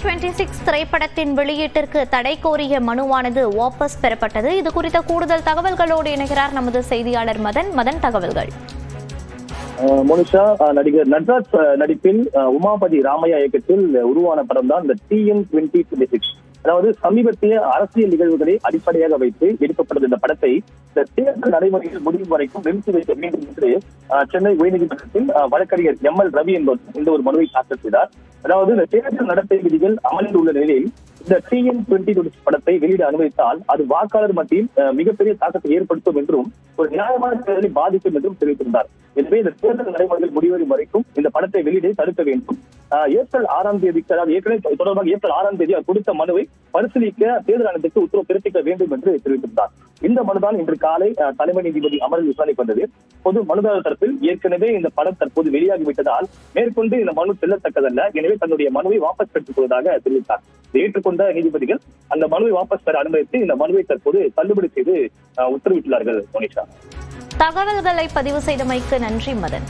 2026 திரைப்படத்தின் வெளியீட்டிற்கு தடை கோரிய மனுவானது வாபஸ் பெறப்பட்டது. இது குறித்த கூடுதல் தகவல்களோடு இணைகிறார் நமது செய்தியாளர் மதன். தகவல்கள். மோனிஷா, நடிகர் நட்ராஜ் நடிப்பில் உமாபதி ராமையா இயக்கத்தில் உருவான படம் தான் இந்த TN 2026. அதாவது சமீபத்திய அரசியல் நிகழ்வுகளை அடிப்படையாக வைத்து எடுக்கப்பட்டது. இந்த படத்தை இந்த தேர்தல் நடைமுறைகள் முடியும் வரைக்கும் நிறுத்தி வைக்க வேண்டும் என்று சென்னை உயர்நீதிமன்றத்தில் வழக்கறிஞர் ML ரவி என்பவர் இந்த ஒரு மனுவை தாக்கல் செய்தார். அதாவது இந்த தேர்தல் நடத்தை விதிகள் அமலில் உள்ள நிலையில் இந்த TN 2026 படத்தை வெளியிட அனுமதித்தால் அது வாக்காளர் மத்தியில் மிகப்பெரிய தாக்கத்தை ஏற்படுத்தும் என்றும் ஒரு நியாயமான தேர்தலை பாதிக்கும் என்றும் தெரிவித்திருந்தார். எனவே இந்த தேர்தல் நடைமுறைகள் முடிவரும் வரைக்கும் இந்த படத்தை வெளியிட தடுக்க வேண்டும். ஏப்ரல் 6ஆம் தேதிக்கு, அதாவது ஏற்கனவே தொடர்பாக ஏப்ரல் 6ஆம் தேதி கொடுத்த மனுவை பரிசீலிக்க தேர்தல் ஆணையத்துக்கு உத்தரவு பிறப்பிக்க வேண்டும் என்று தெரிவித்திருந்தார். இந்த மனுதான் இன்று காலை தலைமை நீதிபதி அமர்வில் விசாரணைக்கு வந்தது. பொது மனுதாரர் தரப்பில் ஏற்கனவே இந்த படம் தற்போது வெளியாகிவிட்டதால் மேற்கொண்டு இந்த மனு செல்லத்தக்கதல்ல, எனவே தன்னுடைய மனுவை வாபஸ் பெற்றுக் கொள்வதாக தெரிவித்தார். ஏற்றுக்கொண்ட நீதிபதிகள் அந்த மனுவை வாபஸ் பெற அனுமதித்து இந்த மனுவை தற்போது தள்ளுபடி செய்து உத்தரவிட்டுள்ளார்கள். மோனிஷா, தகவல்களை பதிவு செய்தமைக்கு நன்றி மதன்.